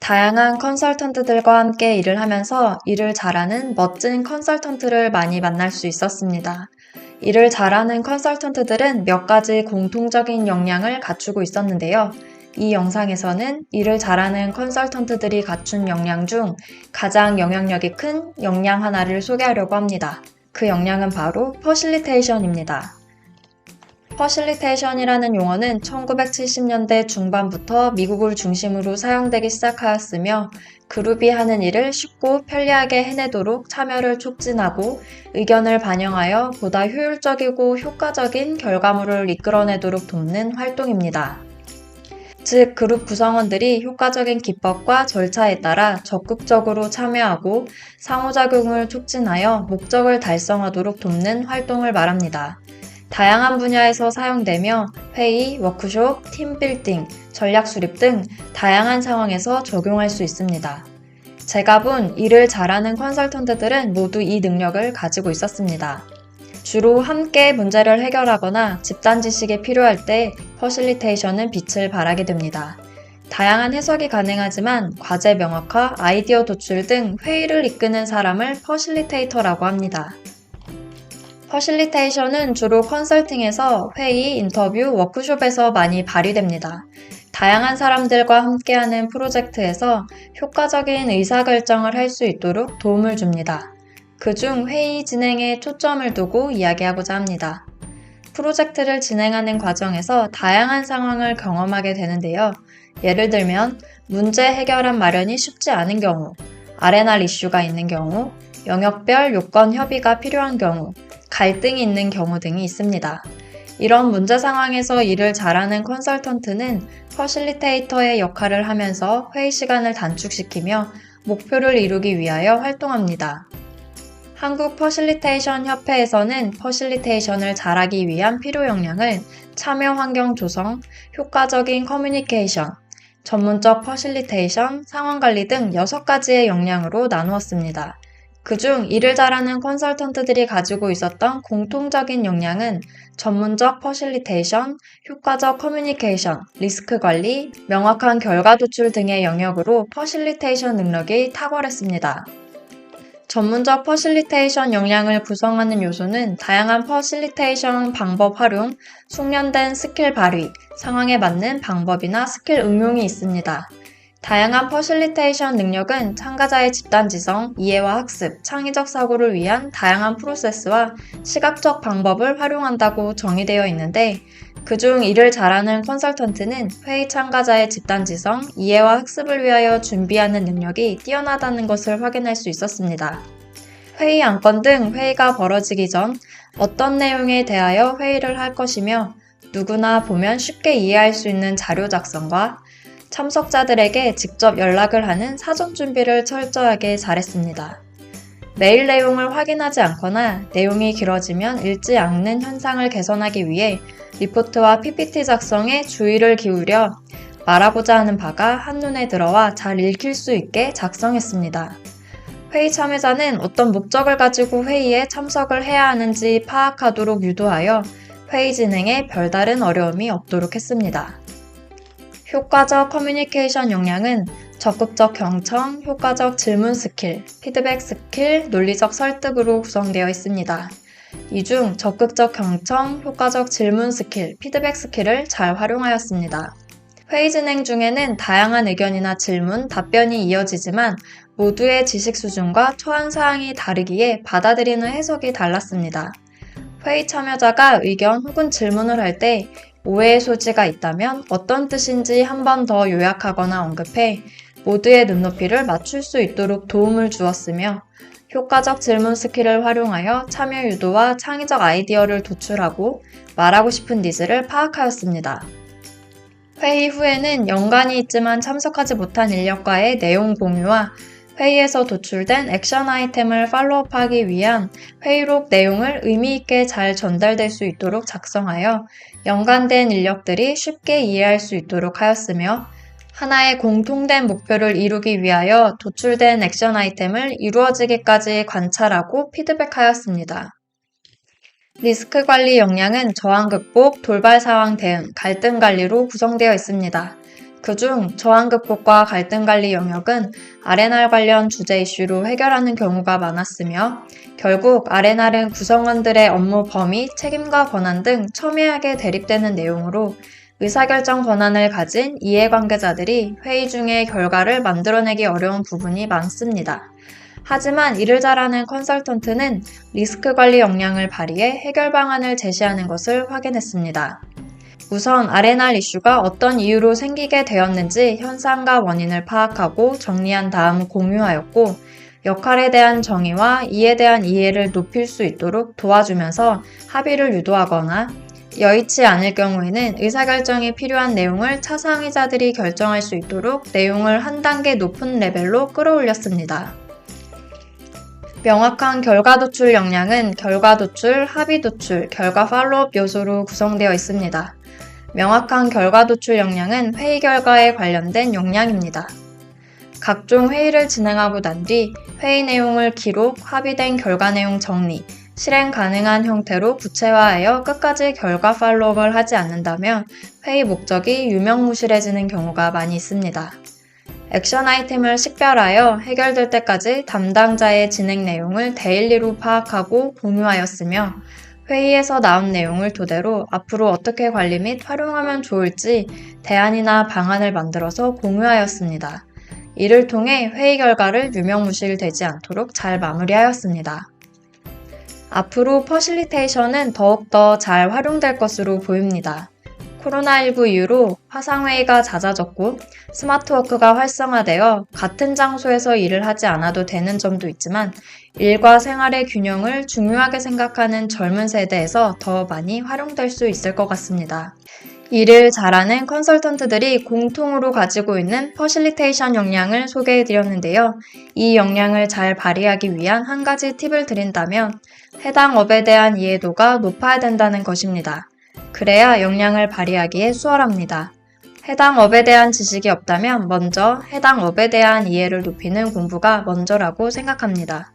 다양한 컨설턴트들과 함께 일을 하면서 일을 잘하는 멋진 컨설턴트를 많이 만날 수 있었습니다. 일을 잘하는 컨설턴트들은 몇 가지 공통적인 역량을 갖추고 있었는데요. 이 영상에서는 일을 잘하는 컨설턴트들이 갖춘 역량 중 가장 영향력이 큰 역량 하나를 소개하려고 합니다. 그 역량은 바로 퍼실리테이션입니다. 퍼실리테이션이라는 용어는 1970년대 중반부터 미국을 중심으로 사용되기 시작하였으며 그룹이 하는 일을 쉽고 편리하게 해내도록 참여를 촉진하고 의견을 반영하여 보다 효율적이고 효과적인 결과물을 이끌어내도록 돕는 활동입니다. 즉, 그룹 구성원들이 효과적인 기법과 절차에 따라 적극적으로 참여하고 상호작용을 촉진하여 목적을 달성하도록 돕는 활동을 말합니다. 다양한 분야에서 사용되며 회의, 워크숍, 팀빌딩, 전략 수립 등 다양한 상황에서 적용할 수 있습니다. 제가 본 일을 잘하는 컨설턴트들은 모두 이 능력을 가지고 있었습니다. 주로 함께 문제를 해결하거나 집단 지식이 필요할 때 퍼실리테이션은 빛을 발하게 됩니다. 다양한 해석이 가능하지만 과제 명확화, 아이디어 도출 등 회의를 이끄는 사람을 퍼실리테이터라고 합니다. 퍼실리테이션은 주로 컨설팅에서 회의, 인터뷰, 워크숍에서 많이 발휘됩니다. 다양한 사람들과 함께하는 프로젝트에서 효과적인 의사결정을 할 수 있도록 도움을 줍니다. 그중 회의 진행에 초점을 두고 이야기하고자 합니다. 프로젝트를 진행하는 과정에서 다양한 상황을 경험하게 되는데요. 예를 들면 문제 해결안 마련이 쉽지 않은 경우, R&R 이슈가 있는 경우, 영역별 요건 협의가 필요한 경우, 갈등이 있는 경우 등이 있습니다. 이런 문제 상황에서 일을 잘하는 컨설턴트는 퍼실리테이터의 역할을 하면서 회의 시간을 단축시키며 목표를 이루기 위하여 활동합니다. 한국 퍼실리테이션 협회에서는 퍼실리테이션을 잘하기 위한 필요 역량을 참여 환경 조성, 효과적인 커뮤니케이션, 전문적 퍼실리테이션, 상황 관리 등 6가지의 역량으로 나누었습니다. 그중 일을 잘하는 컨설턴트들이 가지고 있었던 공통적인 역량은 전문적 퍼실리테이션, 효과적 커뮤니케이션, 리스크 관리, 명확한 결과 도출 등의 영역으로 퍼실리테이션 능력이 탁월했습니다. 전문적 퍼실리테이션 역량을 구성하는 요소는 다양한 퍼실리테이션 방법 활용, 숙련된 스킬 발휘, 상황에 맞는 방법이나 스킬 응용이 있습니다. 다양한 퍼실리테이션 능력은 참가자의 집단지성, 이해와 학습, 창의적 사고를 위한 다양한 프로세스와 시각적 방법을 활용한다고 정의되어 있는데 그중 일을 잘하는 컨설턴트는 회의 참가자의 집단지성, 이해와 학습을 위하여 준비하는 능력이 뛰어나다는 것을 확인할 수 있었습니다. 회의 안건 등 회의가 벌어지기 전 어떤 내용에 대하여 회의를 할 것이며 누구나 보면 쉽게 이해할 수 있는 자료 작성과 참석자들에게 직접 연락을 하는 사전 준비를 철저하게 잘했습니다. 메일 내용을 확인하지 않거나 내용이 길어지면 읽지 않는 현상을 개선하기 위해 리포트와 PPT 작성에 주의를 기울여 말하고자 하는 바가 한눈에 들어와 잘 읽힐 수 있게 작성했습니다. 회의 참여자는 어떤 목적을 가지고 회의에 참석을 해야 하는지 파악하도록 유도하여 회의 진행에 별다른 어려움이 없도록 했습니다. 효과적 커뮤니케이션 역량은 적극적 경청, 효과적 질문 스킬, 피드백 스킬, 논리적 설득으로 구성되어 있습니다. 이 중 적극적 경청, 효과적 질문 스킬, 피드백 스킬을 잘 활용하였습니다. 회의 진행 중에는 다양한 의견이나 질문, 답변이 이어지지만 모두의 지식 수준과 처한 사항이 다르기에 받아들이는 해석이 달랐습니다. 회의 참여자가 의견 혹은 질문을 할 때 오해의 소지가 있다면 어떤 뜻인지 한 번 더 요약하거나 언급해 모두의 눈높이를 맞출 수 있도록 도움을 주었으며 효과적 질문 스킬을 활용하여 참여 유도와 창의적 아이디어를 도출하고 말하고 싶은 니즈를 파악하였습니다. 회의 후에는 연관이 있지만 참석하지 못한 인력과의 내용 공유와 회의에서 도출된 액션 아이템을 팔로우업하기 위한 회의록 내용을 의미 있게 잘 전달될 수 있도록 작성하여 연관된 인력들이 쉽게 이해할 수 있도록 하였으며 하나의 공통된 목표를 이루기 위하여 도출된 액션 아이템을 이루어지기까지 관찰하고 피드백하였습니다. 리스크 관리 역량은 저항 극복, 돌발 상황 대응, 갈등 관리로 구성되어 있습니다. 그중 저항 극복과 갈등 관리 영역은 R&R 관련 주제 이슈로 해결하는 경우가 많았으며 결국 R&R은 구성원들의 업무 범위, 책임과 권한 등 첨예하게 대립되는 내용으로 의사결정 권한을 가진 이해관계자들이 회의 중에 결과를 만들어내기 어려운 부분이 많습니다. 하지만 이를 잘하는 컨설턴트는 리스크 관리 역량을 발휘해 해결 방안을 제시하는 것을 확인했습니다. 우선 R&R 이슈가 어떤 이유로 생기게 되었는지 현상과 원인을 파악하고 정리한 다음 공유하였고, 역할에 대한 정의와 이에 대한 이해를 높일 수 있도록 도와주면서 합의를 유도하거나 여의치 않을 경우에는 의사결정이 필요한 내용을 차상위자들이 결정할 수 있도록 내용을 한 단계 높은 레벨로 끌어올렸습니다. 명확한 결과 도출 역량은 결과 도출, 합의 도출, 결과 팔로업 요소로 구성되어 있습니다. 명확한 결과 도출 역량은 회의 결과에 관련된 역량입니다. 각종 회의를 진행하고 난 뒤 회의 내용을 기록, 합의된 결과 내용 정리, 실행 가능한 형태로 구체화하여 끝까지 결과 팔로업을 하지 않는다면 회의 목적이 유명무실해지는 경우가 많이 있습니다. 액션 아이템을 식별하여 해결될 때까지 담당자의 진행 내용을 데일리로 파악하고 공유하였으며 회의에서 나온 내용을 토대로 앞으로 어떻게 관리 및 활용하면 좋을지 대안이나 방안을 만들어서 공유하였습니다. 이를 통해 회의 결과를 유명무실되지 않도록 잘 마무리하였습니다. 앞으로 퍼실리테이션은 더욱더 잘 활용될 것으로 보입니다. 코로나19 이후로 화상회의가 잦아졌고 스마트워크가 활성화되어 같은 장소에서 일을 하지 않아도 되는 점도 있지만 일과 생활의 균형을 중요하게 생각하는 젊은 세대에서 더 많이 활용될 수 있을 것 같습니다. 일을 잘하는 컨설턴트들이 공통으로 가지고 있는 퍼실리테이션 역량을 소개해드렸는데요. 이 역량을 잘 발휘하기 위한 한 가지 팁을 드린다면 해당 업에 대한 이해도가 높아야 된다는 것입니다. 그래야 역량을 발휘하기에 수월합니다. 해당 업에 대한 지식이 없다면 먼저 해당 업에 대한 이해를 높이는 공부가 먼저라고 생각합니다.